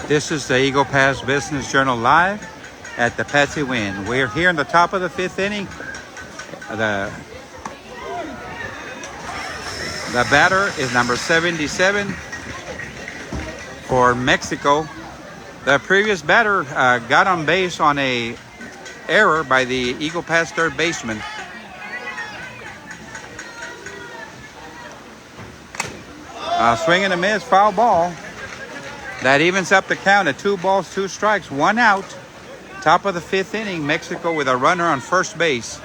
This is the Eagle Pass Business Journal live at the Patsy Win. We're here in the top of the fifth inning. The batter is number 77 for Mexico. The previous batter got on base on a error by the Eagle Pass third baseman. Swing and a miss, foul ball. That evens up the count at 2 balls, 2 strikes, 1 out. Top of the fifth inning, Mexico with a runner on first base.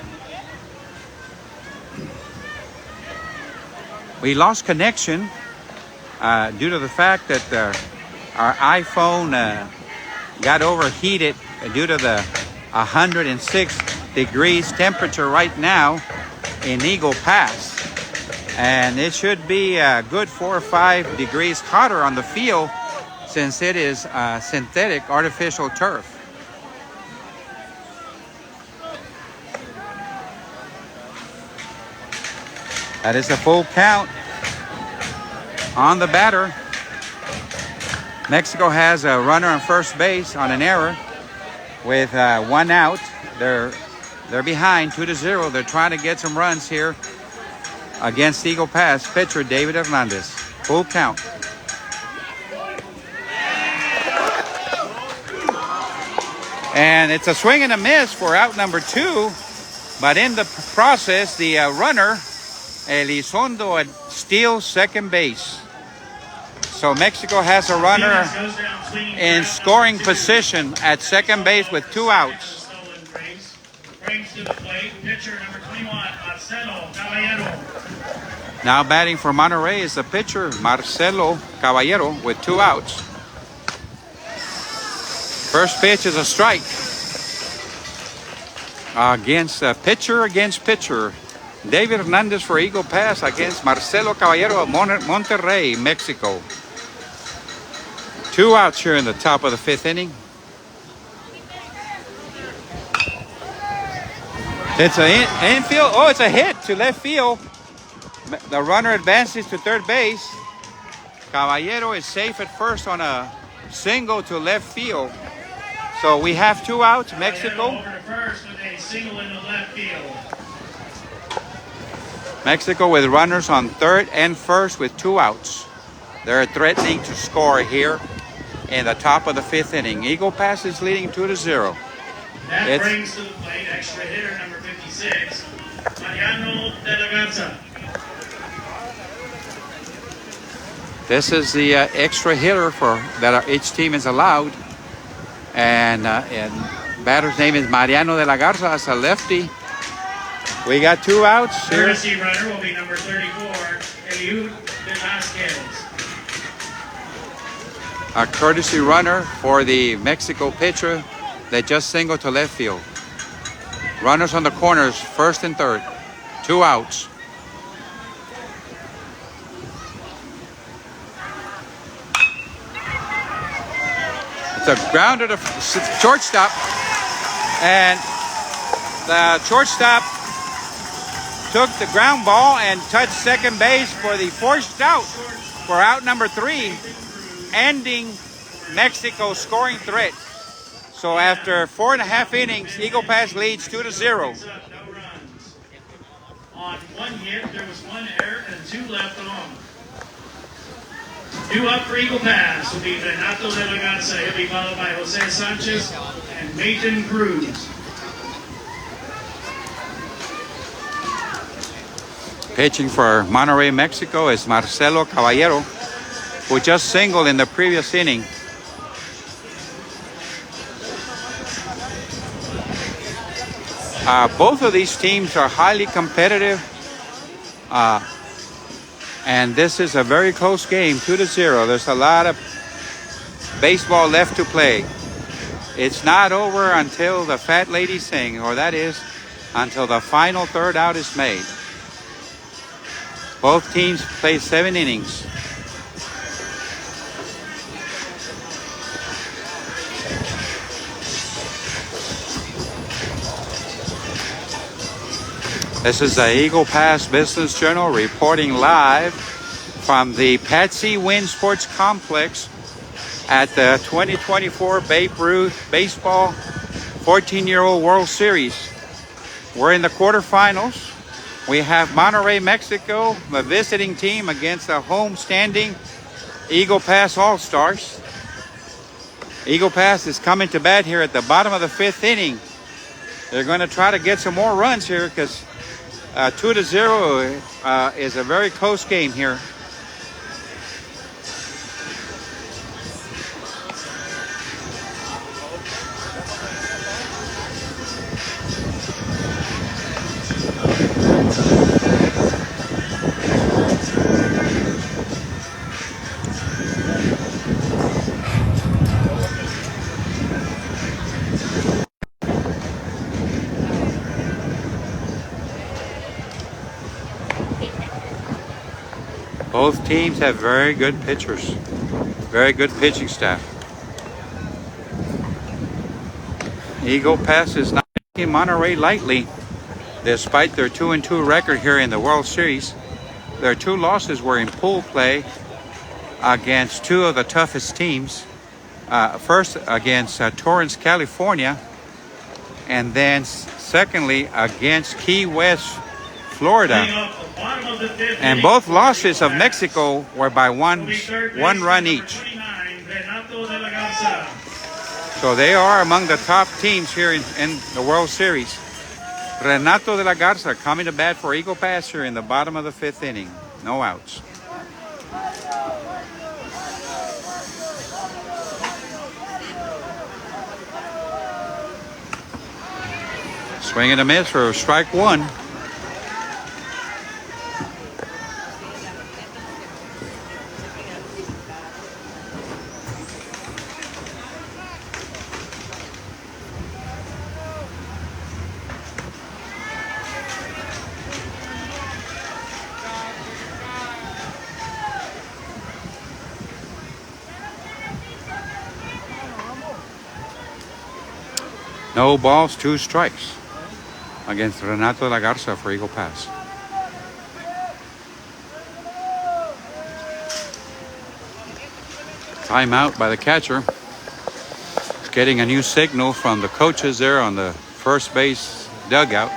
We lost connection due to the fact that our iPhone got overheated due to the 106 degrees temperature right now in Eagle Pass. And it should be good 4 or 5 degrees hotter on the field since it is synthetic artificial turf. That is a full count on the batter. Mexico has a runner on first base on an error with 1 out. They're behind 2-0. They're trying to get some runs here against Eagle Pass pitcher David Hernandez. Full count. And it's a swing and a miss for out number 2. But in the process, the runner, Elizondo, steals second base. So Mexico has a runner in scoring position at second base with 2 outs. Now batting for Monterrey is the pitcher Marcelo Caballero with 2 outs. First pitch is a strike against pitcher. David Hernandez for Eagle Pass against Marcelo Caballero of Monterrey, Mexico. 2 outs here in the top of the fifth inning. It's an infield. Oh, it's a hit to left field. The runner advances to third base. Caballero is safe at first on a single to left field. So we have 2 outs, Mexico. Over to first with a single in the left field. Mexico with runners on third and first with 2 outs. They're threatening to score here in the top of the fifth inning. Eagle Pass is leading 2-0. That brings to the plate extra hitter number 56, Mariano de la Garza. This is the extra hitter that each team is allowed. And batter's name is Mariano de la Garza as a lefty. We got 2 outs here. Courtesy runner will be number 34, Eliud Velasquez. A courtesy runner for the Mexico pitcher that just singled to left field. Runners on the corners, first and third. 2 outs. It's a grounder to shortstop. And the shortstop took the ground ball and touched second base for the forced out for out number 3, ending Mexico's scoring threat. So after 4.5 innings, Eagle Pass leads 2-0. On 1 hit, there was 1 error and 2 left on. 2 up for Eagle Pass will be Renato de la Garza. He'll be followed by Jose Sanchez and Nathan Cruz. Pitching for Monterrey, Mexico is Marcelo Caballero, who just singled in the previous inning. Both of these teams are highly competitive. And this is a very close game, 2-0. There's a lot of baseball left to play. It's not over until the fat lady sing, or that is, until the final third out is made. Both teams play 7 innings. This is the Eagle Pass Business Journal reporting live from the Patsy Win Sports Complex at the 2024 Babe Ruth Baseball 14-year-old World Series. We're in the quarterfinals. We have Monterrey, Mexico, the visiting team against the home-standing Eagle Pass All-Stars. Eagle Pass is coming to bat here at the bottom of the 5th inning. They're going to try to get some more runs here because 2-0 is a very close game here. Both teams have very good pitchers, very good pitching staff. Eagle Pass is not taking Monterrey lightly, despite their 2-2 record here in the World Series. Their 2 losses were in pool play against 2 of the toughest teams. First against Torrance, California, and then secondly against Key West, Florida. And both losses of Mexico were by one run each. So they are among the top teams here in the World Series. Renato de la Garza coming to bat for Eagle Pass here in the bottom of the 5th inning. No outs. Swing and a miss for strike 1. No balls, 2 strikes against Renato de la Garza for Eagle Pass. Timeout by the catcher. He's getting a new signal from the coaches there on the first base dugout.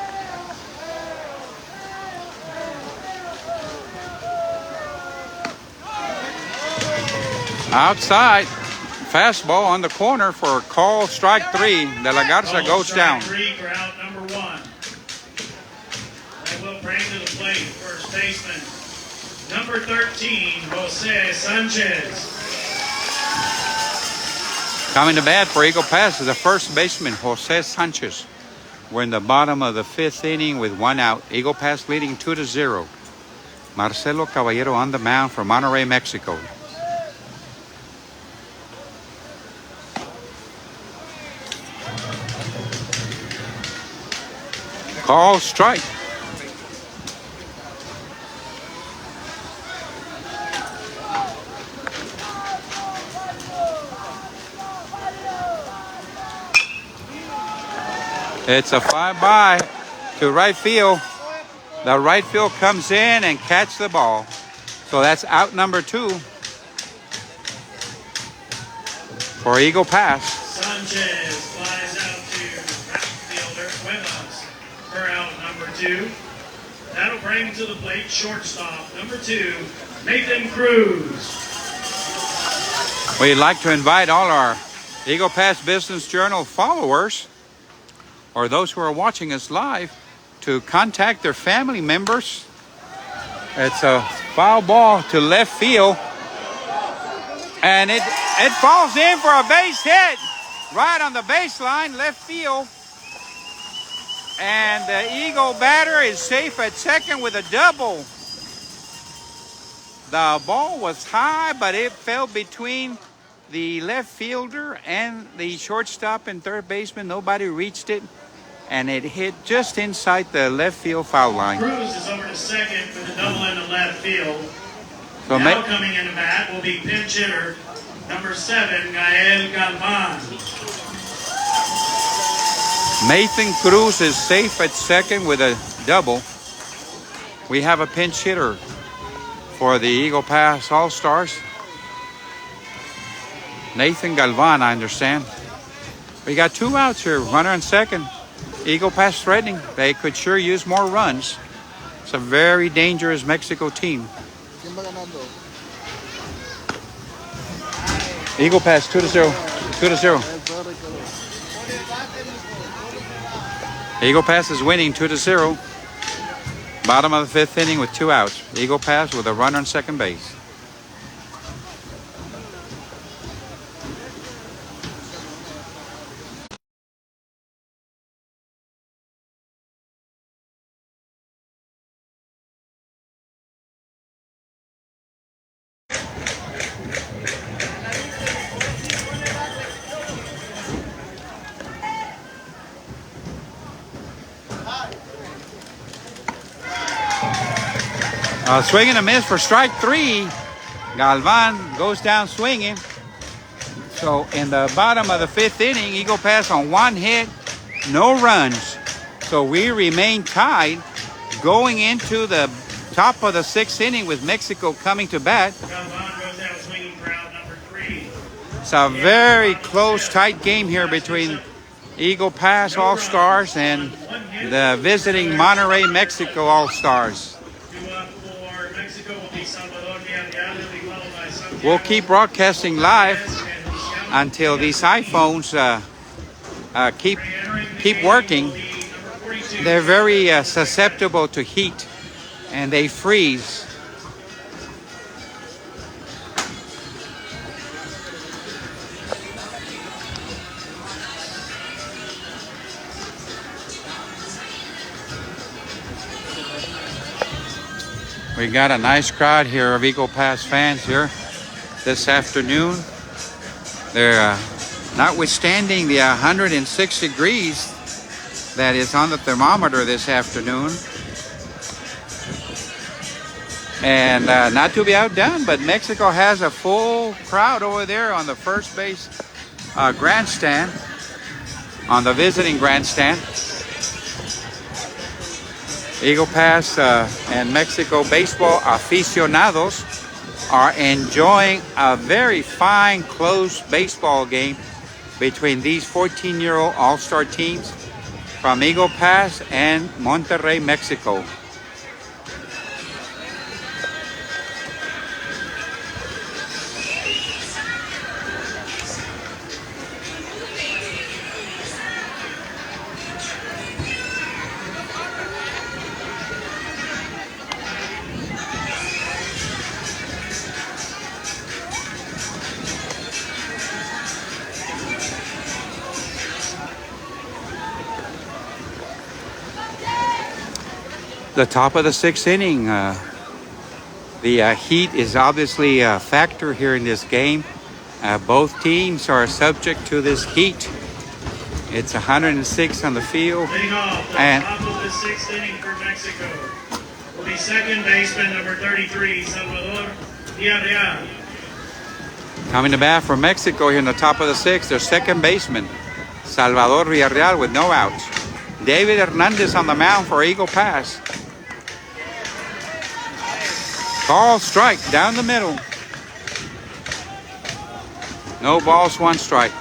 Outside. Fastball on the corner for call strike 3. De la Garza goes down. 3 for out number 1. That will bring to the plate first baseman number 13, Jose Sanchez. Coming to bat for Eagle Pass is the first baseman, Jose Sanchez. We're in the bottom of the 5th inning with 1 out. Eagle Pass leading 2-0. Marcelo Caballero on the mound for Monterrey, Mexico. Call strike. It's a fly by to right field. The right field comes in and catches the ball. So that's out number 2 for Eagle Pass. Sanchez flies out to outfielder Cuevas for out number 2. That'll bring to the plate shortstop number 2, Nathan Cruz. We'd like to invite all our Eagle Pass Business Journal followers or those who are watching us live to contact their family members. It's a foul ball to left field. And it falls in for a base hit right on the baseline, left field. And the Eagle batter is safe at second with a double. The ball was high, but it fell between the left fielder and the shortstop and third baseman. Nobody reached it, and it hit just inside the left field foul line. Cruz is over to second for the double in the left field. So now coming in to bat will be pinch hitter number 7, Gael Galvan. Nathan Cruz is safe at second with a double. We have a pinch hitter for the Eagle Pass All-Stars. Nathan Galvan, I understand. We got 2 outs here, runner on second. Eagle Pass threatening. They could sure use more runs. It's a very dangerous Mexico team. Eagle Pass 2-0. 2-0. Eagle Pass is winning 2-0. Bottom of the 5th inning with 2 outs. Eagle Pass with a runner on second base. Swing and a miss for strike 3. Galvan goes down swinging. So in the bottom of the 5th inning, Eagle Pass on 1 hit, no runs. So we remain tied going into the top of the 6th inning with Mexico coming to bat. Galvan goes down swinging for out number 3. It's a very close, tight game here between Eagle Pass All-Stars and the visiting Monterrey, Mexico All-Stars. We'll keep broadcasting live until these iPhones keep working. They're very susceptible to heat and they freeze. We got a nice crowd here of Eagle Pass fans here this afternoon. They're notwithstanding the 106 degrees that is on the thermometer this afternoon. And not to be outdone, but Mexico has a full crowd over there on the first base grandstand, on the visiting grandstand. Eagle Pass and Mexico baseball aficionados are enjoying a very fine, close baseball game between these 14-year-old all-star teams from Eagle Pass and Monterrey, Mexico. The top of the 6th inning. The heat is obviously a factor here in this game. Both teams are subject to this heat. It's 106 on the field. Leading off the top of the 6th inning for Mexico will be second baseman number 33, Salvador Villarreal. Coming to bat for Mexico here in the top of the 6th, their second baseman, Salvador Villarreal, with no outs. David Hernandez on the mound for Eagle Pass. Call strike down the middle. No balls, 1 strike.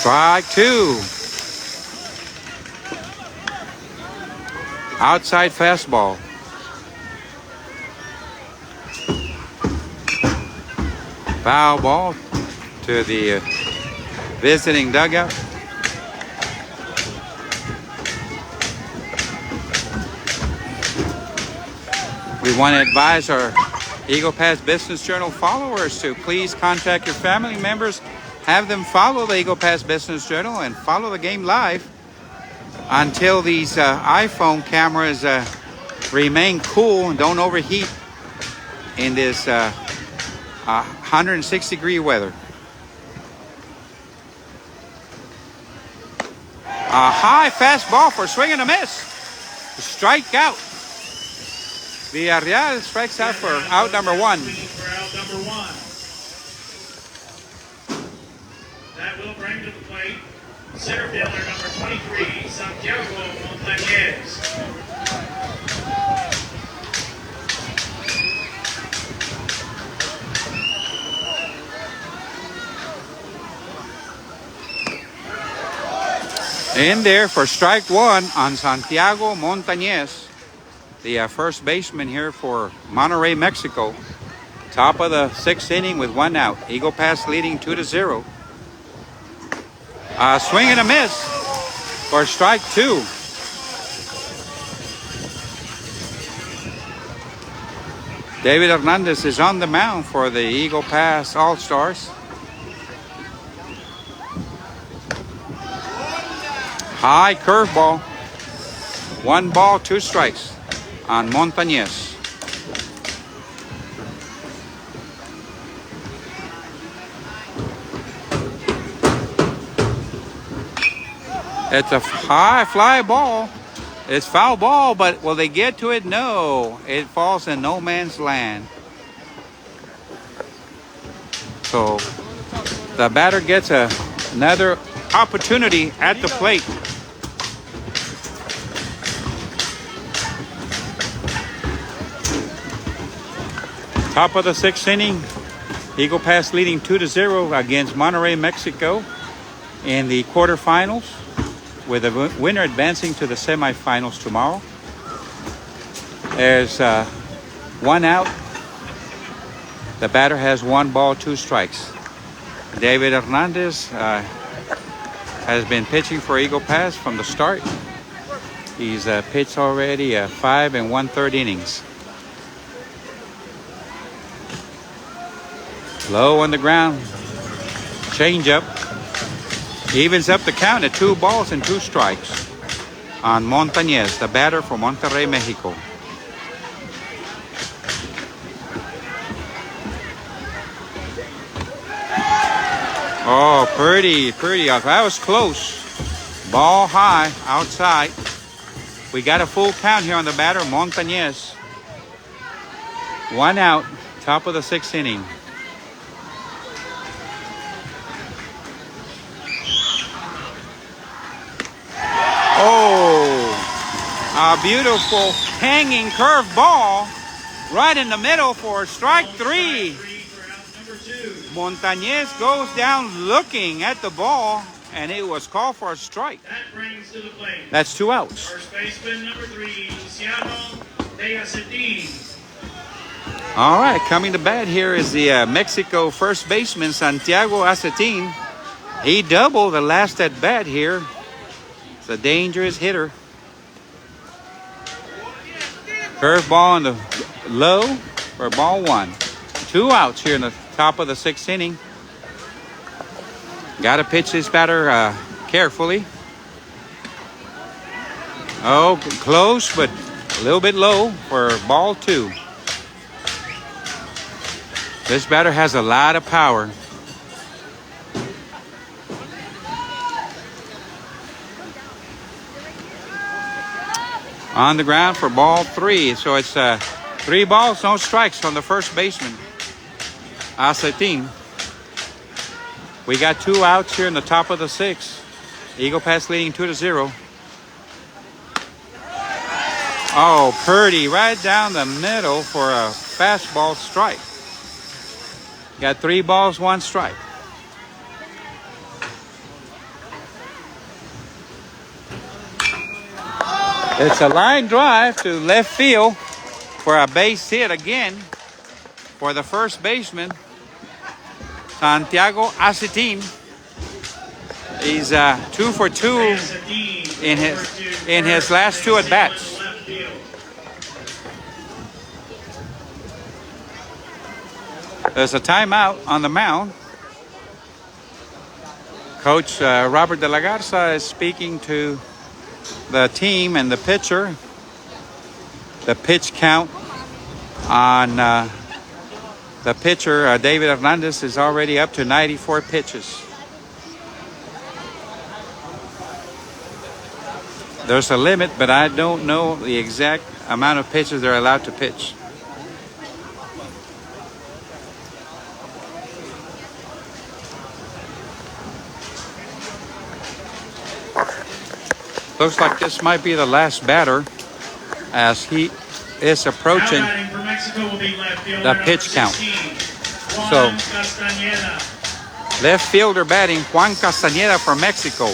Strike 2. Outside fastball. Foul ball to the visiting dugout. We want to advise our Eagle Pass Business Journal followers to please contact your family members, have them follow the Eagle Pass Business Journal and follow the game live until these iPhone cameras remain cool and don't overheat in this 106-degree weather. A high fastball for swing and a miss. Strike out. Villarreal strikes out for out number 1. That will bring to the plate center fielder number 23, Santiago Montañez. In there for strike one on Santiago Montañez, the first baseman here for Monterrey, Mexico. Top of the sixth inning with one out. Eagle Pass leading 2-0. Swing and a miss for strike two. David Hernandez is on the mound for the Eagle Pass All-Stars. High curveball. 1 ball, 2 strikes on Montañez. It's a high fly ball. It's foul ball, but will they get to it? No. It falls in no man's land. So the batter gets another opportunity at the plate. Top of the sixth inning, Eagle Pass leading 2-0 against Monterrey, Mexico in the quarterfinals, with the winner advancing to the semifinals tomorrow. There's one out. The batter has 1 ball, 2 strikes. David Hernandez has been pitching for Eagle Pass from the start. He's pitched already 5 1/3 innings. Low on the ground. Change up. Evens up the count at 2 balls and 2 strikes on Montañez, the batter for Monterrey, Mexico. Oh, pretty. That was close. Ball high outside. We got a full count here on the batter, Montañez. 1 out, top of the sixth inning. Oh, a beautiful hanging curve ball right in the middle for strike 3. Montañez goes down looking at the ball, and it was called for a strike. That brings to the plate. That's 2 outs. First baseman number 3, Luciano de Acetin. All right, coming to bat here is the Mexico first baseman, Santiago Acetin. He doubled the last at bat here. It's a dangerous hitter. Curveball on the low for ball 1. 2 outs here in the top of the sixth inning. Got to pitch this batter carefully. Oh, close, but a little bit low for ball 2. This batter has a lot of power. On the ground for ball 3. So it's 3 balls, no strikes from the first baseman, Acetin. We got 2 outs here in the top of the 6th. Eagle Pass leading 2-0. Oh, Purdy right down the middle for a fastball strike. Got 3 balls, 1 strike. It's a line drive to left field for a base hit again for the first baseman, Santiago Acetin. He's 2 for 2 in his last 2 at bats. There's a timeout on the mound. Coach Robert De La Garza is speaking to the team and the pitcher. The pitch count on the pitcher, David Hernandez, is already up to 94 pitches. There's a limit, but I don't know the exact amount of pitches they're allowed to pitch. Looks like this might be the last batter as he is approaching the pitch count. So, left fielder batting, Juan Castañeda for Mexico.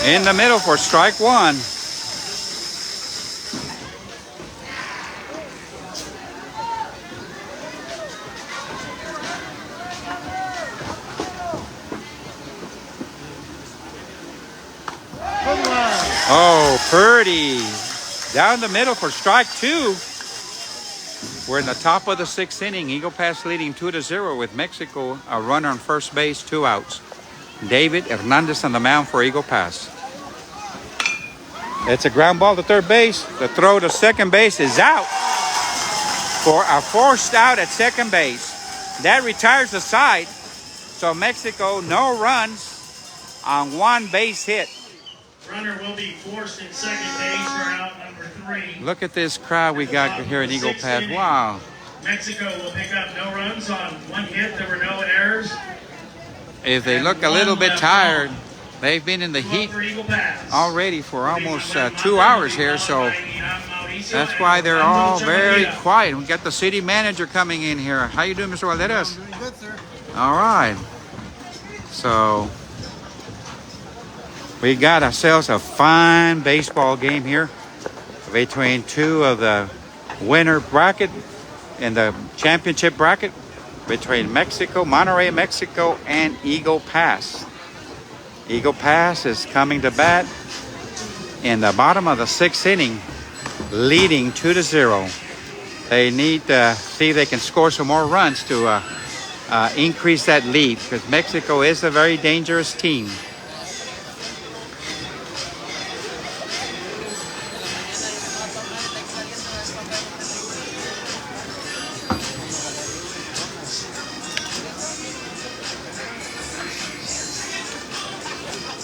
In the middle for strike one. Oh, Purdy. Down the middle for strike two. We're in the top of the sixth inning. Eagle Pass leading 2-0 with Mexico, a runner on first base, 2 outs. David Hernandez on the mound for Eagle Pass. It's a ground ball to third base. The throw to second base is out for a forced out at second base. That retires the side. So Mexico, no runs on 1 base hit. Runner will be forced in second base for out number 3. Look at this crowd we got here in Eagle Pass. Wow. Mexico will pick up no runs on 1 hit. There were no errors. If they look a little bit tired, they've been in the heat already for almost 2 hours here, so that's why they're all very quiet. We got the city manager coming in here. How you doing, Mr. Valderas? Doing good, sir. All right. So we got ourselves a fine baseball game here between 2 of the winner bracket and the championship bracket between Mexico, Monterrey, Mexico, and Eagle Pass. Eagle Pass is coming to bat in the bottom of the 6th inning, leading 2-0. They need to see if they can score some more runs to increase that lead, because Mexico is a very dangerous team.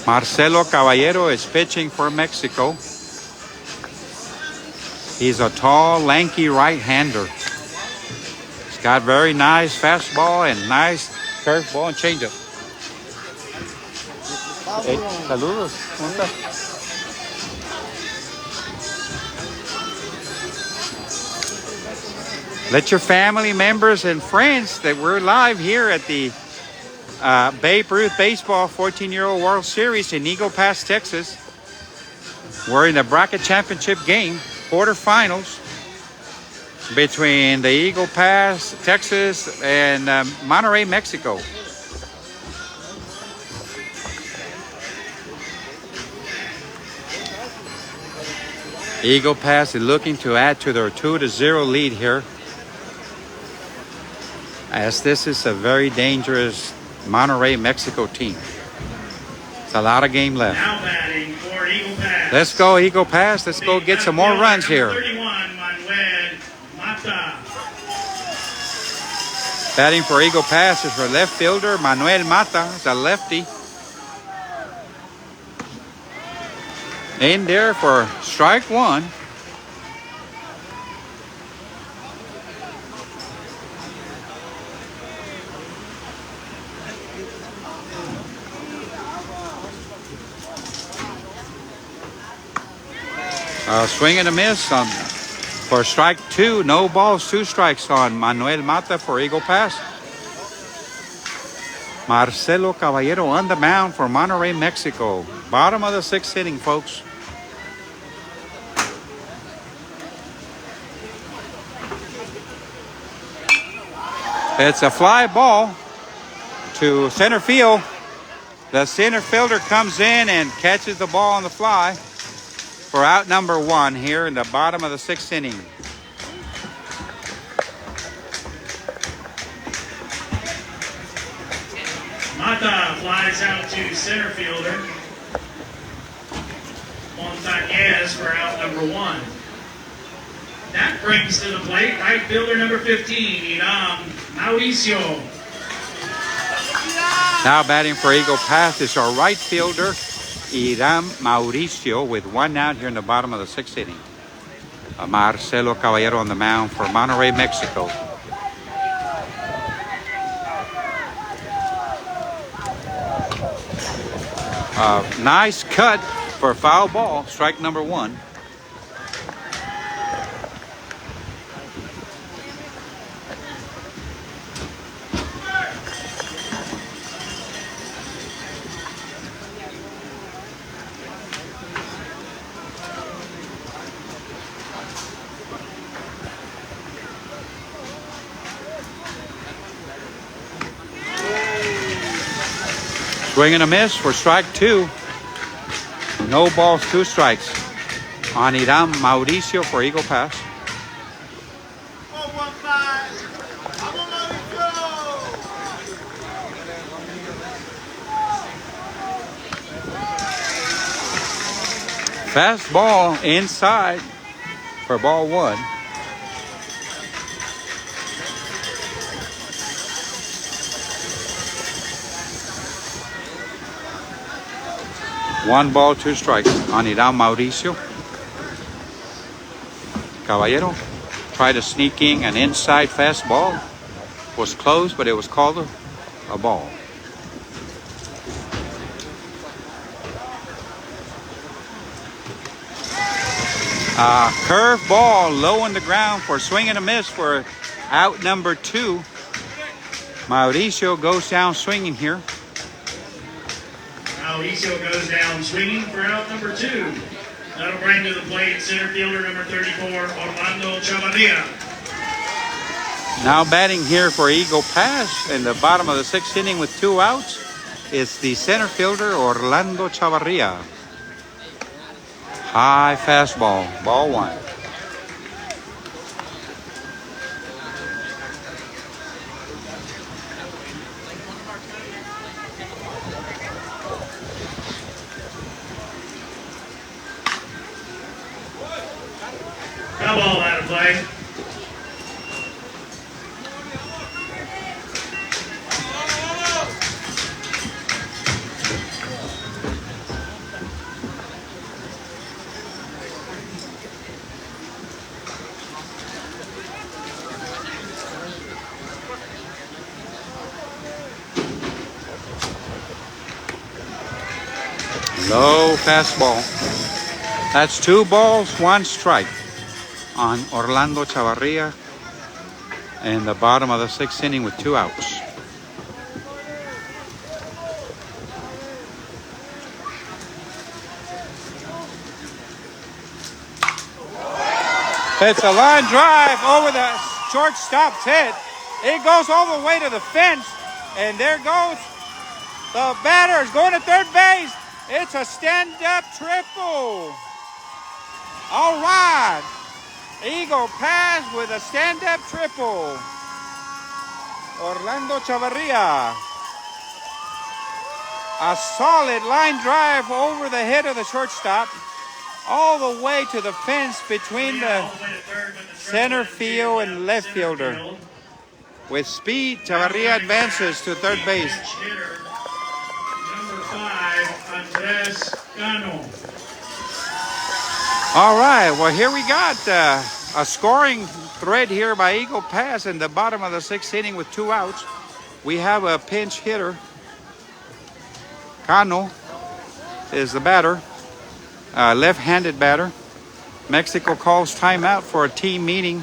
Marcelo Caballero is pitching for Mexico. He's a tall, lanky right-hander. He's got very nice fastball and nice curveball and changeup. Hey, saludos. ¿Cómo estás? Let your family members and friends that we're live here at the Babe Ruth Baseball 14-year-old World Series in Eagle Pass, Texas. We're in the bracket championship game, quarterfinals, between the Eagle Pass, Texas, and Monterrey, Mexico. Eagle Pass is looking to add to their 2-0 lead here, as this is a very dangerous Monterrey, Mexico team. It's a lot of game left. Now batting for Eagle Pass. Let's go, Eagle Pass. Let's go get some more runs here. 31, Manuel Mata. Batting for Eagle Pass is for left fielder Manuel Mata. It's a lefty. In there for strike one. Swing and a miss on for strike two. No balls, 2 strikes on Manuel Mata for Eagle Pass. Marcelo Caballero on the mound for Monterrey, Mexico. Bottom of the 6th inning, folks. It's a fly ball to center field. The center fielder comes in and catches the ball on the fly for out number 1 here in the bottom of the 6th inning. Mata flies out to center fielder Montañez for out number 1. That brings to the plate right fielder number 15, Iram Mauricio. Now batting for Eagle Pass is our right fielder, Iram Mauricio, with 1 out here in the bottom of the 6th inning. Marcelo Caballero on the mound for Monterrey, Mexico. Nice cut for a foul ball, strike number 1. Swing and a miss for strike 2. No balls, 2 strikes on Iram Mauricio for Eagle Pass. Fastball inside for ball 1. One ball, 2 strikes on Iram Mauricio. Caballero tried to sneak in an inside fastball. Was close, but it was called a ball. Curve ball low on the ground for swing and a miss for out number 2. Mauricio goes down swinging here. Mauricio goes down swinging for out number 2. That'll bring to the plate center fielder number 34, Orlando Chavarria. Now batting here for Eagle Pass in the bottom of the 6th inning with 2 outs is the center fielder Orlando Chavarria. High fastball, ball 1. Foul ball out of play. Low fastball. That's 2 balls, 1 strike on Orlando Chavarria in the bottom of the 6th inning with 2 outs. It's a line drive over the shortstop's head. It goes all the way to the fence, and there goes the batter. Is going to third base. It's a stand-up triple. All right. Eagle Pass with a stand-up triple. Orlando Chavarria. A solid line drive over the head of the shortstop, all the way to the fence between the center field and left fielder. With speed, Chavarria advances to third base. Number 5, Andres Cano. All right, well, here we got a scoring thread here by Eagle Pass in the bottom of the 6th inning with 2 outs. We have a pinch hitter. Cano is the batter, left-handed batter. Mexico calls timeout for a team meeting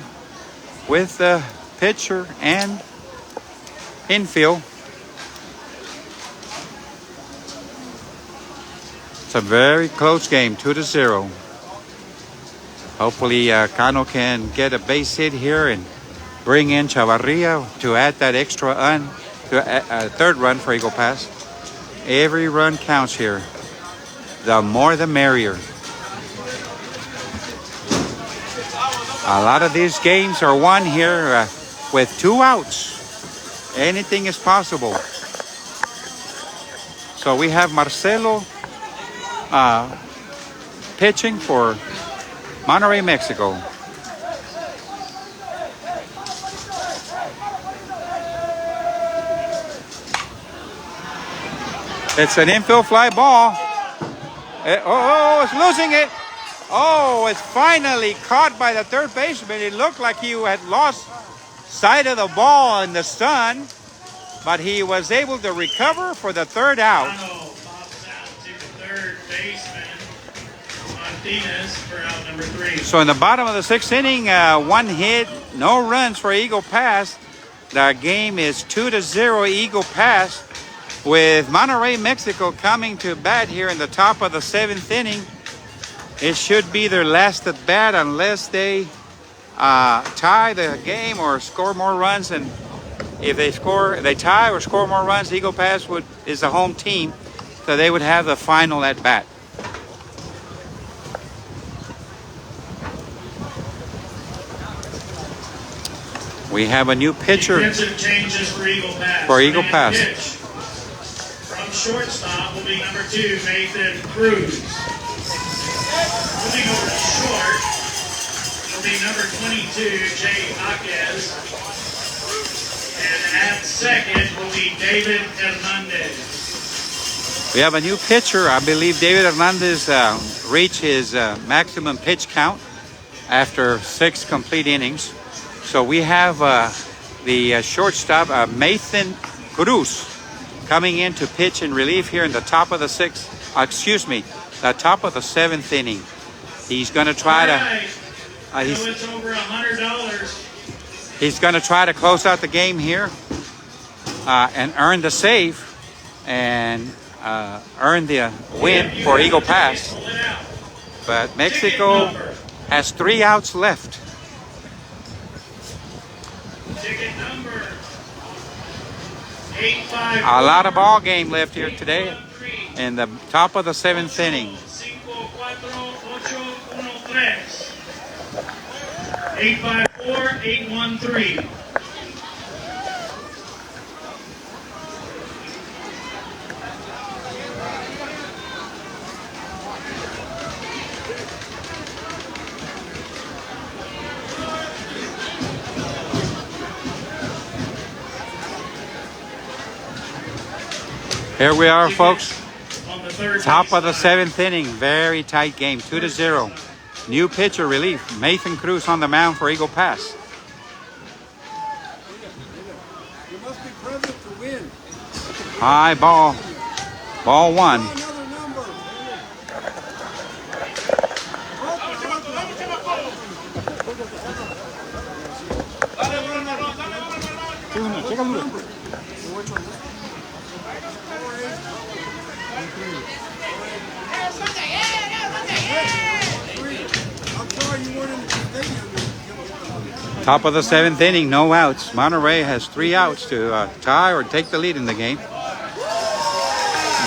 with the pitcher and infield. It's a very close game, 2-0. Hopefully Cano can get a base hit here and bring in Chavarria to add that extra third run for Eagle Pass. Every run counts here. The more the merrier. A lot of these games are won here with 2 outs. Anything is possible. So we have Marcelo pitching for Monterrey, Mexico. It's an infield fly ball. It's losing it. Oh, it's finally caught by the third baseman. It looked like he had lost sight of the ball in the sun, but he was able to recover for the 3rd out. Cano pops out to the third baseman, Martinez, for out number 3. So in the bottom of the 6th inning, 1 hit, no runs for Eagle Pass. The game is 2-0 Eagle Pass, with Monterrey, Mexico coming to bat here in the top of the 7th inning. It should be their last at bat unless they tie the game or score more runs. And if they tie or score more runs, Eagle Pass is the home team. so they would have the final at bat. We have a new pitcher Defensive changes for Eagle Pass. for Eagle Next Pass. pitch from shortstop will be number 2, Nathan Cruz. Moving over to short will be number 22, Jay Jaquez. And at second will be David Hernandez. We have a new pitcher. I believe David Hernandez reached his maximum pitch count after 6 complete innings. So we have the shortstop, Nathan Cruz, coming in to pitch in relief here in the top of the 6th. The top of the 7th inning. He's going to try to. So it's over $100. He's going to try to close out the game here and earn the save and earn the win for Eagle Pass. But Mexico has 3 outs left. Ticket number 854. A lot of ball game left here today in the top of the 7th inning. 854-813. Here we are, folks. On the third Top of the base line. 7th inning. Very tight game. 2-0. New pitcher relief. Nathan Cruz on the mound for Eagle Pass. You must be present to win. High ball. Ball 1. Another number. I'm sorry you weren't in the stadium. Top of the 7th inning. No outs. Monterrey has 3 outs to tie or take the lead in the game.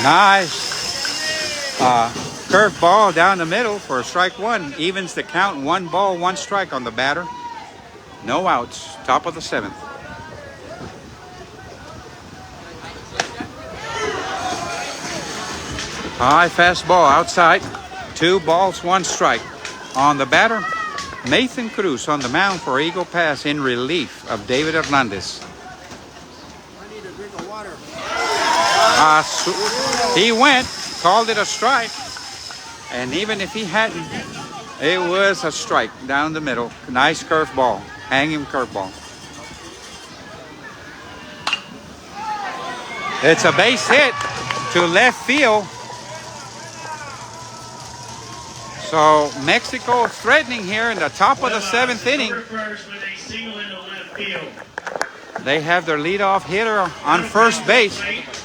Nice. Curve ball down the middle for strike 1. Evens the count. 1 ball, 1 strike on the batter. No outs. Top of the 7th. High fastball outside. 2 balls, 1 strike. On the batter, Nathan Cruz on the mound for Eagle Pass in relief of David Hernandez. I need a drink of water. He went, called it a strike. And even if he hadn't, it was a strike down the middle. Nice curveball, hanging curveball. It's a base hit to left field. So Mexico threatening here in the top of the 7th inning. First with a single into left field. They have their leadoff hitter on first base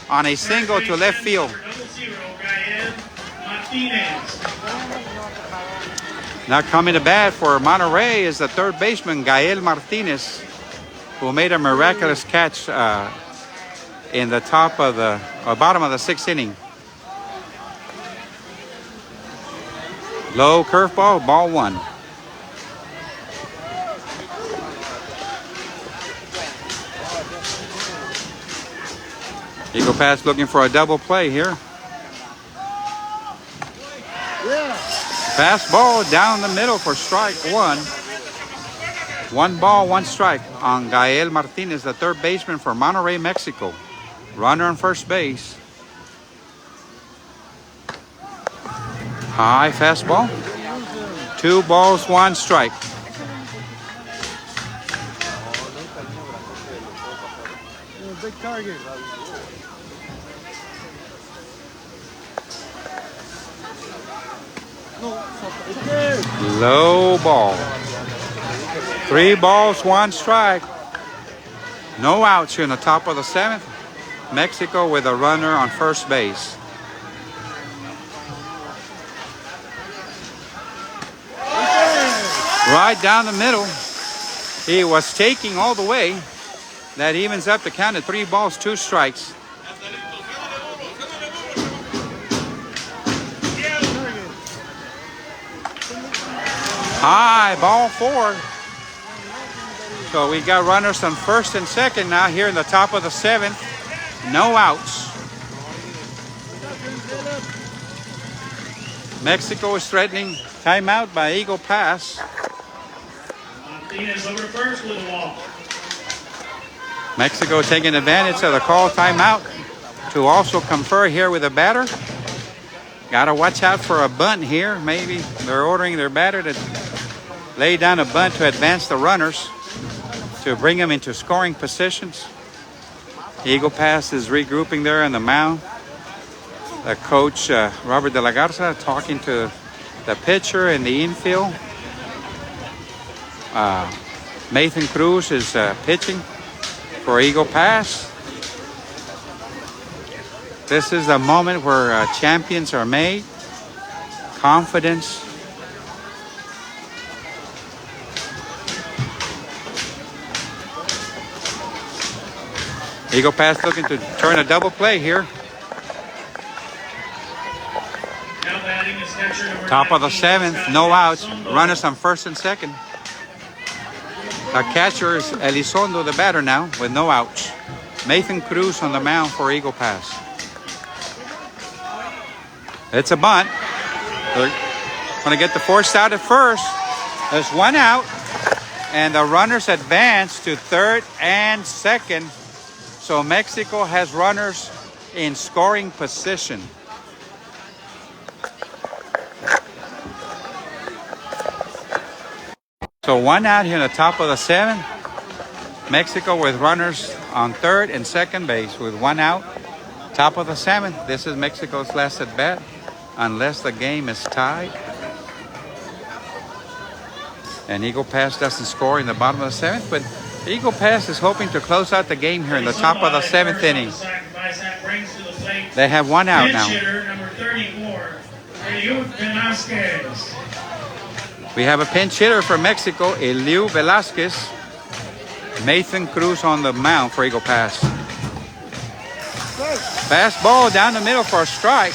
on a single to left field. Now coming to bat for Monterrey is the third baseman, Gael Martinez, who made a miraculous catch in the top of the bottom of the 6th inning. Low curveball, ball 1. Eagle Pass looking for a double play here. Fastball down the middle for strike 1. 1 ball, 1 strike on Gael Martinez, the third baseman for Monterrey, Mexico. Runner on first base. High fastball. 2 balls, 1 strike. Big target. Low ball. 3 balls, 1 strike. No outs here in the top of the 7th. Mexico with a runner on first base. Right down the middle. He was taking all the way. That evens up the count at 3 balls, 2 strikes. High ball 4. So we got runners on first and second now here in the top of the 7th. No outs. Mexico is threatening timeout by Eagle Pass. Martinez over to first with a walk. Mexico taking advantage of the call timeout to also confer here with the batter. Got to watch out for a bunt here. Maybe they're ordering their batter to lay down a bunt to advance the runners to bring them into scoring positions. Eagle Pass is regrouping there on the mound. The coach, Robert De La Garza, talking to the pitcher in the infield. Nathan Cruz is pitching for Eagle Pass. This is the moment where champions are made. Confidence. Eagle Pass looking to turn a double play here. Now batting is catcher number Top of the 19, 7th, no outs. Runners on first and second. The catcher is Elizondo, the batter now, with no outs. Nathan Cruz on the mound for Eagle Pass. It's a bunt. They're going to get the forced out at first. There's one out. And the runners advance to third and second. So Mexico has runners in scoring position. So one out here in the top of the 7th. Mexico with runners on third and second base with one out. Top of the 7th. This is Mexico's last at bat, unless the game is tied. And Eagle Pass doesn't score in the bottom of the 7th, but Eagle Pass is hoping to close out the game here in the top of the 7th inning. They have one out now. Number 34, Ruth Velasquez. We have a pinch hitter for Mexico, Eliu Velasquez. Nathan Cruz on the mound for Eagle Pass. Fastball down the middle for a strike.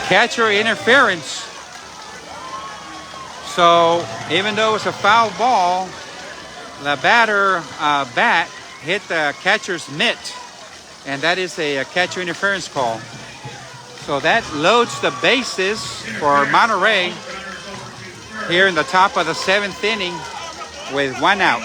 Catcher interference. So even though it's a foul ball, the batter bat hit the catcher's mitt, and that is a catcher interference call. So that loads the bases for Monterrey here in the top of the 7th inning with one out.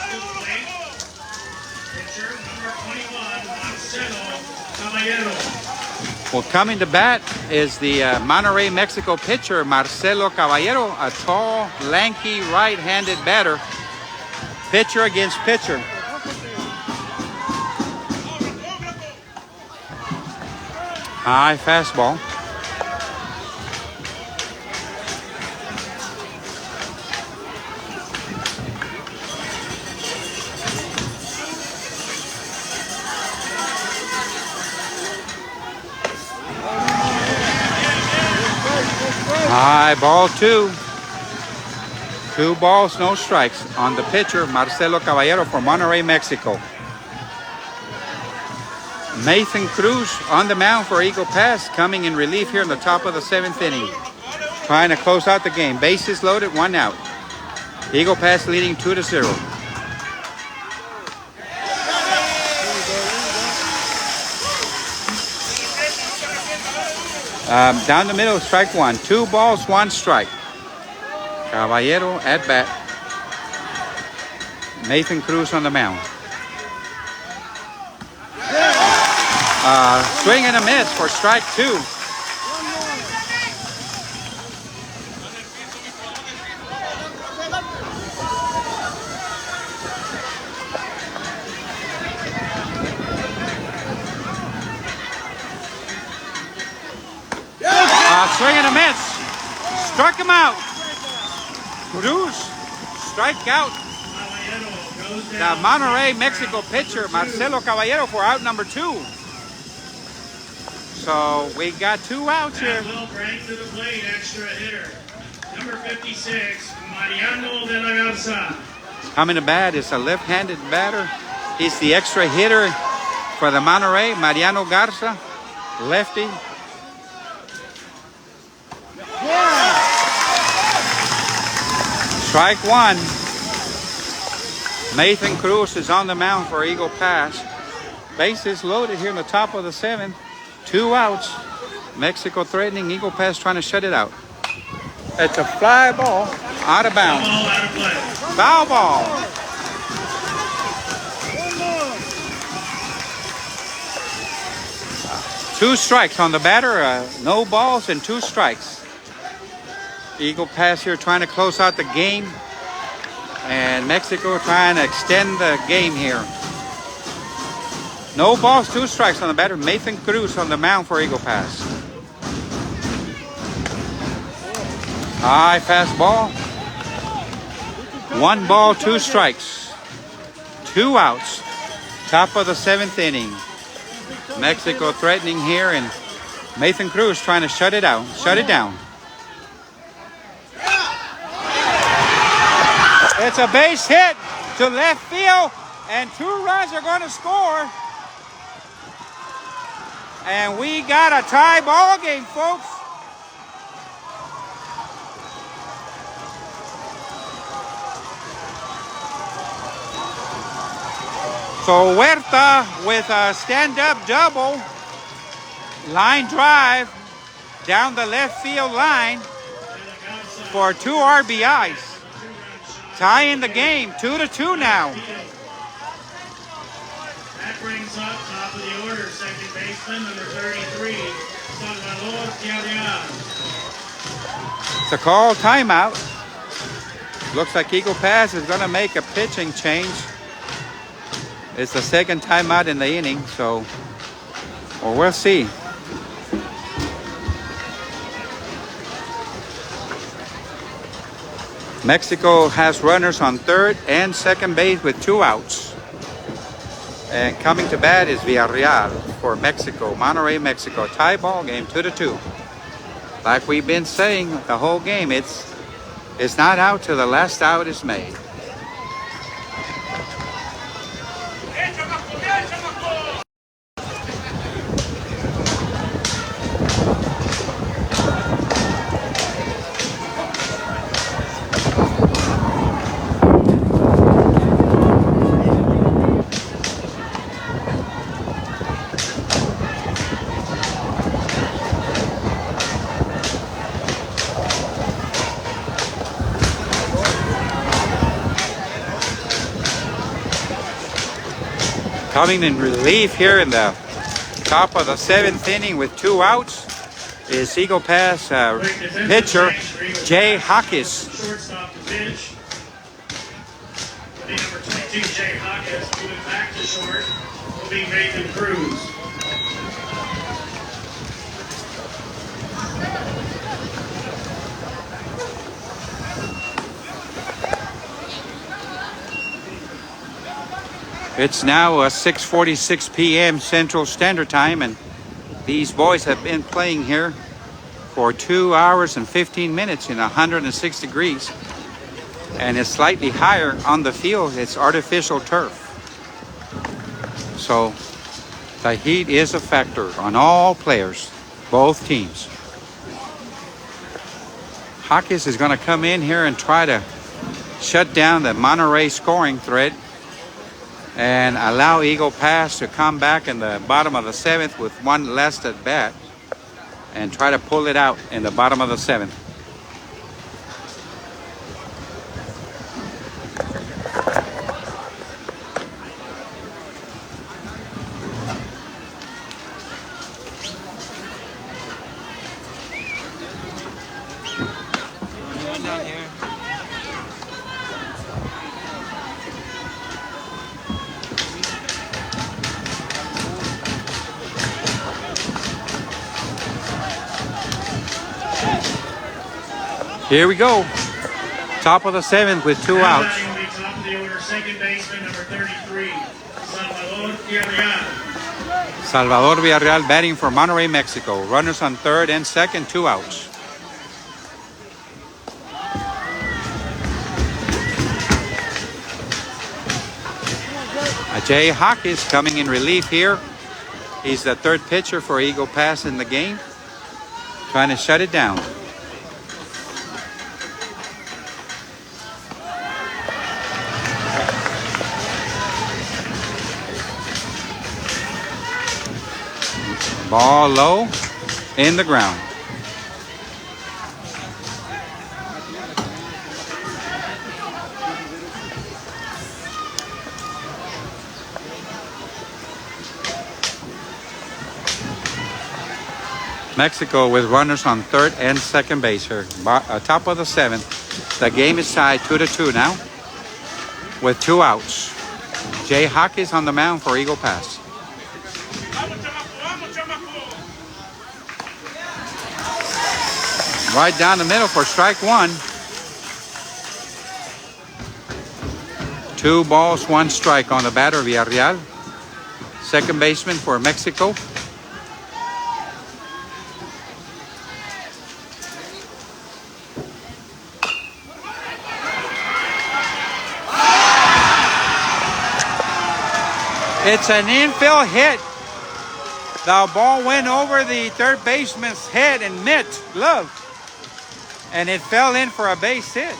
Well, coming to bat is the Monterrey, Mexico pitcher, Marcelo Caballero, a tall, lanky, right-handed batter. Pitcher against pitcher. High fastball. High ball 2. 2 balls, no strikes on the pitcher, Marcelo Caballero for Monterrey, Mexico. Nathan Cruz on the mound for Eagle Pass, coming in relief here in the top of the 7th inning. Trying to close out the game. Bases loaded, one out. Eagle Pass leading 2-0. Down the middle, strike 1. 2 balls, 1 strike. Caballero at bat. Nathan Cruz on the mound. Swing and a miss for strike 2. Swing and a miss. Struck him out. Cruz strike out. The Monterrey, Mexico pitcher, Marcelo Caballero, for out number 2. So we got 2 outs here. That will bring to the plate extra hitter. Number 56, Mariano de la Garza. Coming to bat is a left-handed batter. He's the extra hitter for the Monterey, Mariano Garza, lefty. Strike one. Nathan Cruz is on the mound for Eagle Pass. Bases loaded here in the top of the seventh. 2 outs. Mexico threatening, Eagle Pass trying to shut it out. It's a fly ball out of bounds. Ball out of play. Foul ball. Two strikes on the batter. No balls and 2 strikes. Eagle Pass here trying to close out the game. And Mexico trying to extend the game here. No balls, 2 strikes on the batter. Nathan Cruz on the mound for Eagle Pass. High fastball. 1 ball, 2 strikes. 2 outs. Top of the 7th inning. Mexico threatening here, and Nathan Cruz trying to shut it out. Shut it down. It's a base hit to left field, and 2 runs are going to score. And we got a tie ball game, folks. So Huerta with a stand-up double, line drive down the left field line for 2 RBIs. Tying the game, 2-2 now. That brings up top of the order, second baseman, number 33, Salvador Villarreal. It's a call timeout. Looks like Eagle Pass is going to make a pitching change. It's the second timeout in the inning, so we'll see. Mexico has runners on third and second base with 2 outs. And coming to bat is Villarreal for Mexico, Monterey, Mexico. Tie ball game, 2-2. Like we've been saying the whole game, it's not out till the last out is made. Coming in relief here in the top of the 7th inning with 2 outs is Eagle Pass pitcher Jay Hawkins. Shortstop to pitch. The number 22, Jay Hawkins, moving back to short, will be Nathan Cruz. It's now 6:46 p.m. Central Standard Time, and these boys have been playing here for 2 hours and 15 minutes in 106 degrees. And it's slightly higher on the field. It's artificial turf. So the heat is a factor on all players, both teams. Hawkins is going to come in here and try to shut down the Monterey scoring threat and allow Eagle Pass to come back in the bottom of the 7th with 1 less at bat and try to pull it out in the bottom of the 7th. Here we go. Top of the 7th with 2 outs. Batting will be top of the order, second baseman, number 33, Salvador Villarreal. Salvador Villarreal batting for Monterey, Mexico. Runners on third and second, 2 outs. Jay Hawkins coming in relief here. He's the third pitcher for Eagle Pass in the game, trying to shut it down. Ball low in the ground. Mexico with runners on third and second base here. Top of the seventh. The game is tied 2-2 now with 2 outs. Jay Hawkins on the mound for Eagle Pass. Right down the middle for strike 1. 2 balls, 1 strike on the batter, Villarreal. Second baseman for Mexico. It's an infield hit. The ball went over the third baseman's head and glove, and it fell in for a base hit.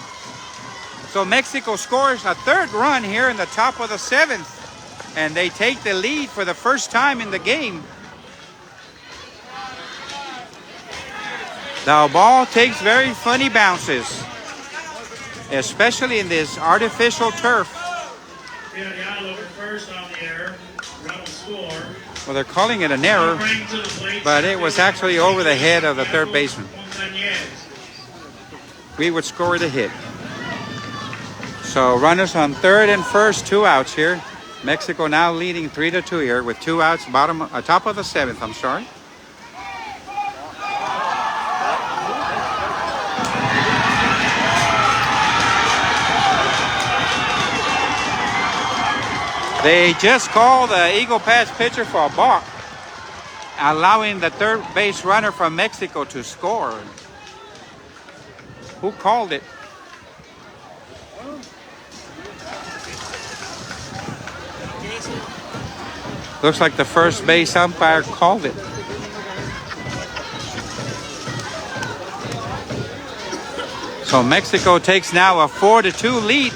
So Mexico scores a third run here in the top of the 7th, and they take the lead for the first time in the game. The ball takes very funny bounces, especially in this artificial turf. First on the air, run will score. Well, they're calling it an error, but it was actually over the head of the third baseman. We would score the hit. So runners on third and first, 2 outs here. Mexico now leading 3-2 here with 2 outs, top of the 7th, I'm sorry. They just called the Eagle Pass pitcher for a balk, allowing the third base runner from Mexico to score. Who called it? Looks like the first base umpire called it. So Mexico takes now a 4-2 lead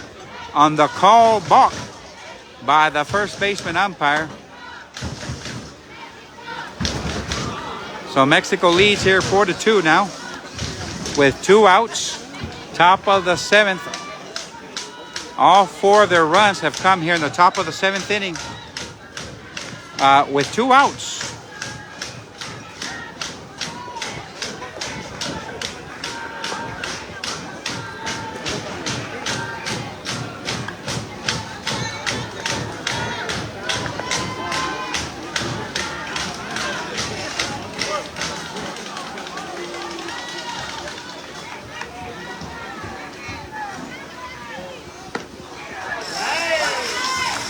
on the call balk by the first baseman umpire. So Mexico leads here 4-2 now with 2 outs, top of the 7th. All 4 of their runs have come here in the top of the 7th inning with 2 outs.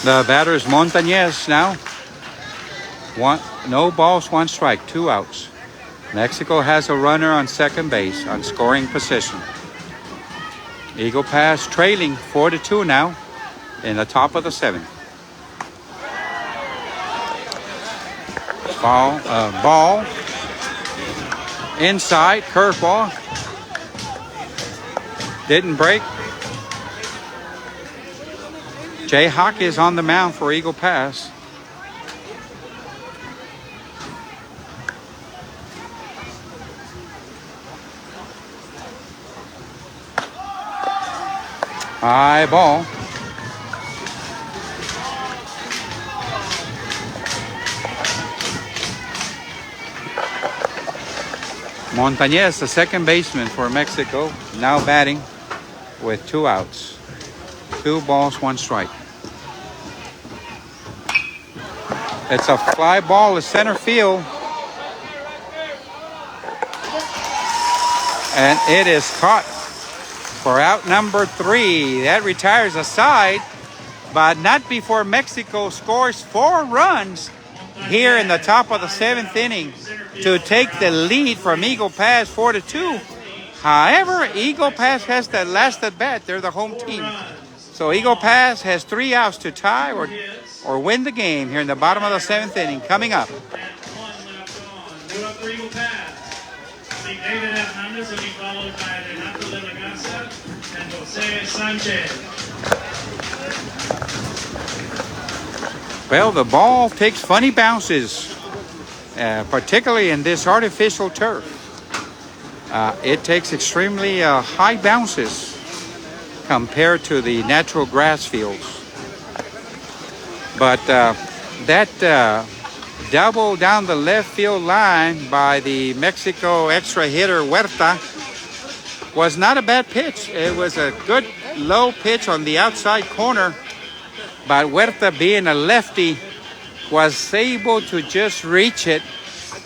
The batter is Montañez now. No balls, 1 strike, 2 outs. Mexico has a runner on second base on scoring position. Eagle Pass trailing 4-2 now in the top of the 7th. Ball inside, curveball. Didn't break. Jay Hawk is on the mound for Eagle Pass. High ball. Montañez, the second baseman for Mexico, now batting with 2 outs. 2 balls, 1 strike. It's a fly ball to center field. And it is caught for out number 3. That retires a side, but not before Mexico scores 4 runs here in the top of the 7th inning to take the lead from Eagle Pass 4-2. However, Eagle Pass has the last at bat. They're the home team. So Eagle Pass has 3 outs to tie or or win the game here in the bottom of the 7th inning. Coming up. And 1 left on. Move up for Eagle Pass. See David Hernandez will be followed by Renato de la Garza and Jose Sanchez. Well, the ball takes funny bounces, particularly in this artificial turf. It takes extremely high bounces compared to the natural grass fields. But that double down the left field line by the Mexico extra hitter Huerta was not a bad pitch. It was a good low pitch on the outside corner, but Huerta, being a lefty, was able to just reach it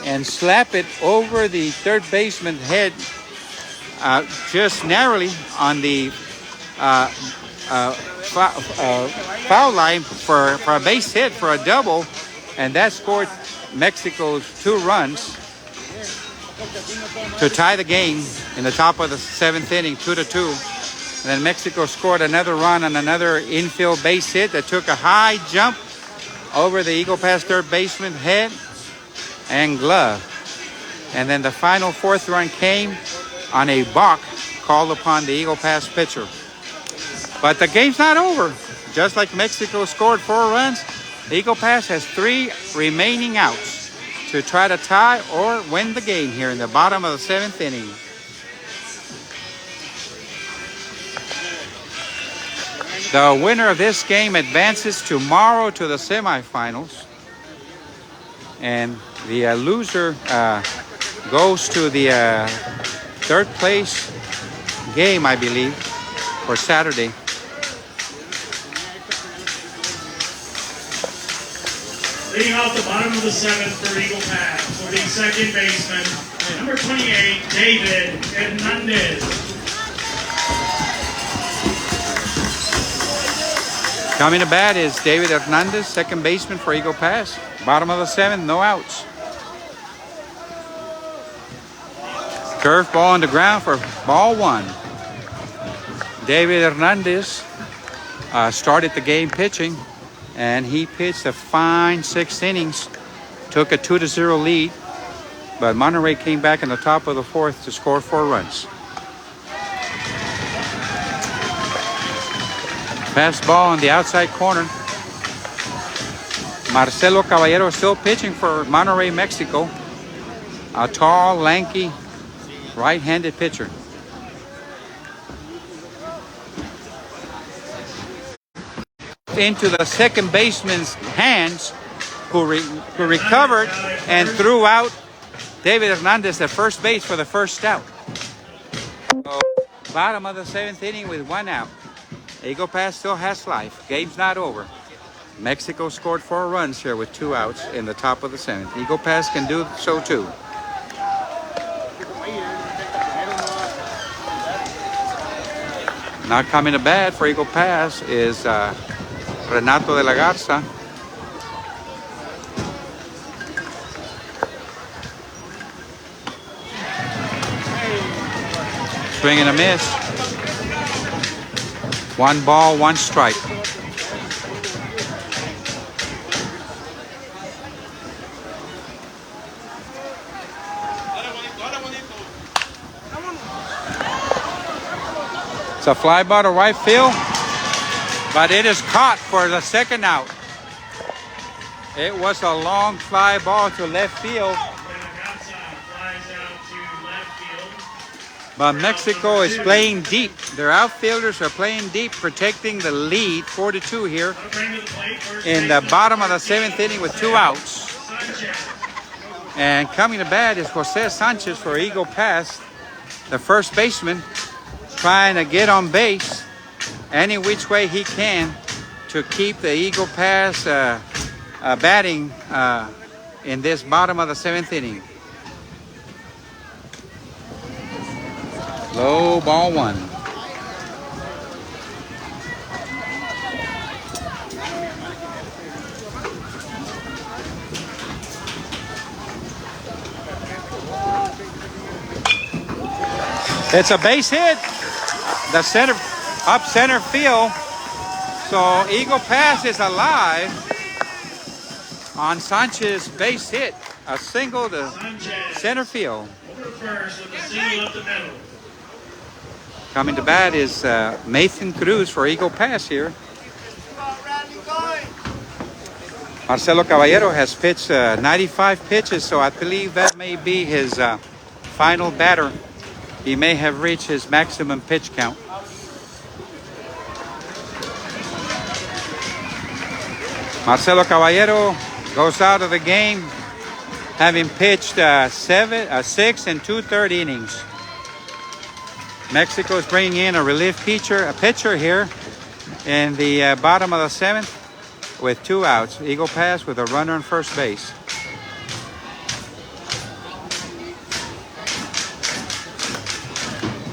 and slap it over the third baseman's head just narrowly on the foul line for a base hit, for a double, and that scored Mexico's 2 runs to tie the game in the top of the 7th inning, 2-2. And then Mexico scored another run on another infield base hit that took a high jump over the Eagle Pass third baseman's head and glove. And then the final 4th run came on a balk called upon the Eagle Pass pitcher. But the game's not over. Just like Mexico scored 4 runs, Eagle Pass has 3 remaining outs to try to tie or win the game here in the bottom of the 7th inning. The winner of this game advances tomorrow to the semifinals, and the loser goes to the 3rd place game, I believe, for Saturday. Leading off the bottom of the 7th for Eagle Pass will be second baseman, number 28, David Hernandez. Coming to bat is David Hernandez, second baseman for Eagle Pass. Bottom of the 7th, no outs. Curveball on the ground for ball 1. David Hernandez started the game pitching, and he pitched a fine 6 innings, took a 2-0 lead, but Monterrey came back in the top of the 4th to score 4 runs. Pass ball on the outside corner. Marcelo Caballero still pitching for Monterrey, Mexico. A tall, lanky, right-handed pitcher. Into the second baseman's hands, who recovered and threw out David Hernandez at first base for the first out. So, bottom of the 7th inning with 1 out. Eagle Pass still has life. Game's not over. Mexico scored 4 runs here with 2 outs in the top of the 7th. Eagle Pass can do so too. Not coming to bat for Eagle Pass is Renato de la Garza. Swing and a miss. 1 ball, 1 strike. It's a fly ball to right field, but it is caught for the 2nd out. It was a long fly ball to left field, but Mexico is playing deep. Their outfielders are playing deep, protecting the lead, 4-2 here in the bottom of the 7th inning with 2 outs. And coming to bat is Jose Sanchez for Eagle Pass, the first baseman, trying to get on base any which way he can to keep the Eagle Pass batting in this bottom of the 7th inning. Low ball 1. It's a base hit. The center, up center field. So Eagle Pass is alive. on Sanchez base hit. A single to Sanchez center field. over to first with a single up the middle. Coming to bat is Nathan Cruz for Eagle Pass here. Marcelo Caballero has pitched 95 pitches, so I believe that may be his final batter. He may have reached his maximum pitch count. Marcelo Caballero goes out of the game having pitched 6 and 2/3 innings. Mexico is bringing in a relief pitcher here in the bottom of the 7th with 2 outs. Eagle Pass with a runner on first base.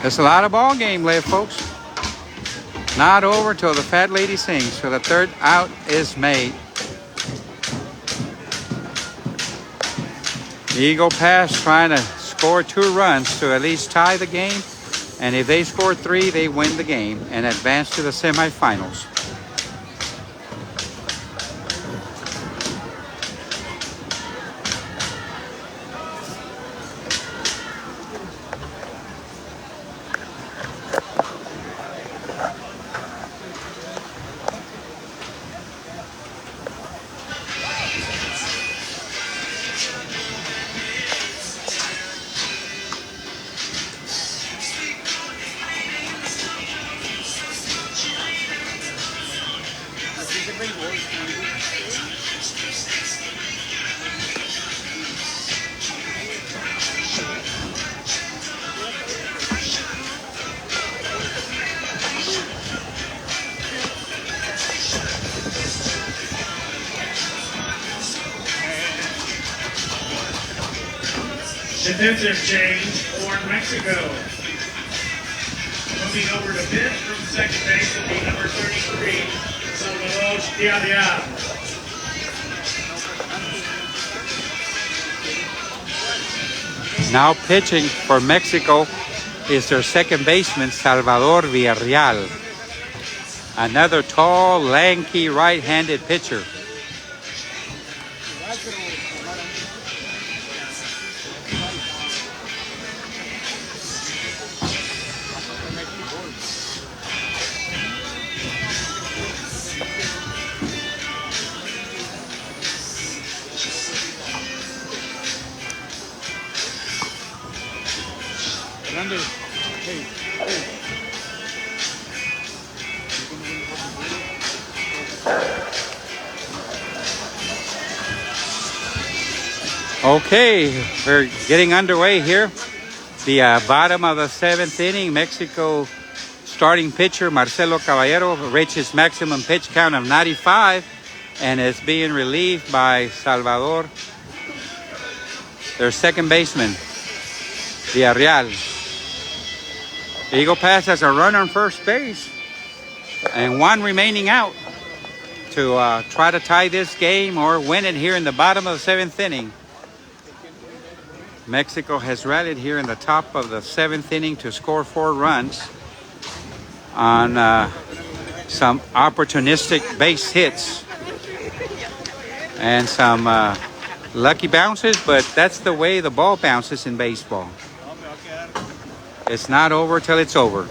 There's a lot of ball game left, folks. Not over till the fat lady sings. So the 3rd out is made. Eagle Pass trying to score 2 runs to at least tie the game. And if they score 3, they win the game and advance to the semifinals. Defensive change for Mexico. Moving over to pitch from second base will be number 33, Salvador Diaz. Now pitching for Mexico is their second baseman, Salvador Villarreal. Another tall, lanky, right-handed pitcher. Okay, we're getting underway here. The bottom of the 7th inning, Mexico starting pitcher Marcelo Caballero reaches maximum pitch count of 95 and is being relieved by Salvador, their second baseman, Villarreal. Eagle Pass has a runner on first base and 1 remaining out to try to tie this game or win it here in the bottom of the 7th inning. Mexico has rallied here in the top of the 7th inning to score 4 runs on some opportunistic base hits and some lucky bounces, but that's the way the ball bounces in baseball. It's not over till it's over.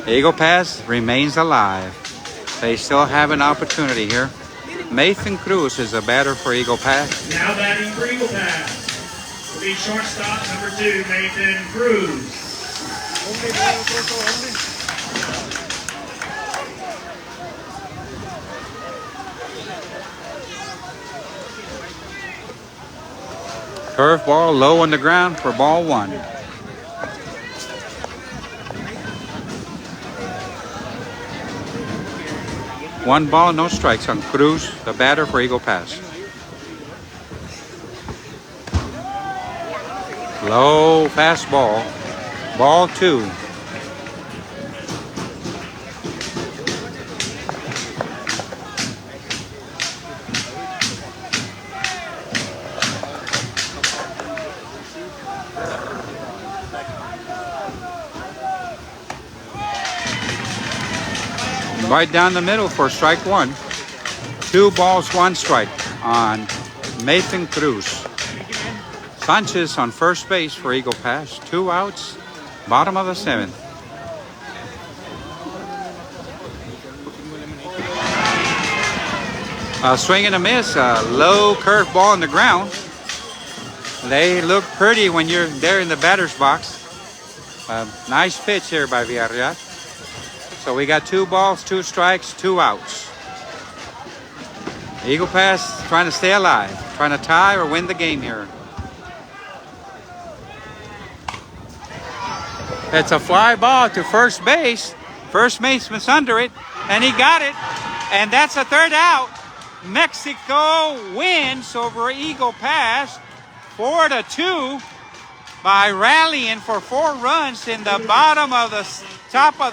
Eagle Pass remains alive. They still have an opportunity here. Nathan Cruz is a batter for Eagle Pass. Now batting for Eagle Pass will be shortstop number 2, Nathan Cruz. Curveball low on the ground for ball 1. One ball, no strikes on Cruz, the batter for Eagle Pass. Low fastball, ball 2. Right down the middle for strike 1. 2 balls, 1 strike on Nathan Cruz. Sanchez on first base for Eagle Pass. 2 outs, bottom of the 7th. Swing and a miss, a low curve ball on the ground. They look pretty when you're there in the batter's box. Nice pitch here by Villarreal. So we got 2 balls, 2 strikes, 2 outs. Eagle Pass trying to stay alive, trying to tie or win the game here. It's a fly ball to first base. First baseman's under it, and he got it. And that's a 3rd out. Mexico wins over Eagle Pass 4-2 by rallying for 4 runs in the bottom of the top of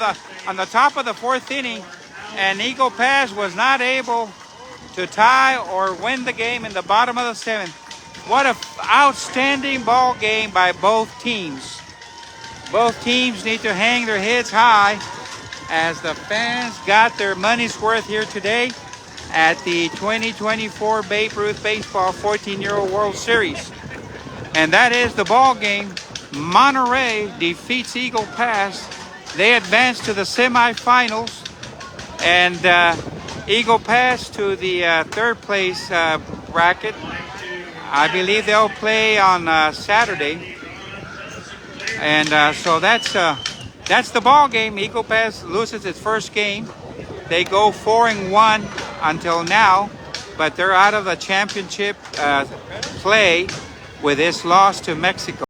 the 4th inning, and Eagle Pass was not able to tie or win the game in the bottom of the 7th. What an outstanding ball game by both teams. Both teams need to hang their heads high as the fans got their money's worth here today at the 2024 Babe Ruth Baseball 14-year-old World Series. And that is the ball game. Monterey defeats Eagle Pass. They advance to the semifinals, and Eagle Pass to the 3rd place bracket. I believe they'll play on Saturday. And so that's the ball game. Eagle Pass loses its first game. They go 4-1 until now, but they're out of the championship play with this loss to Mexico.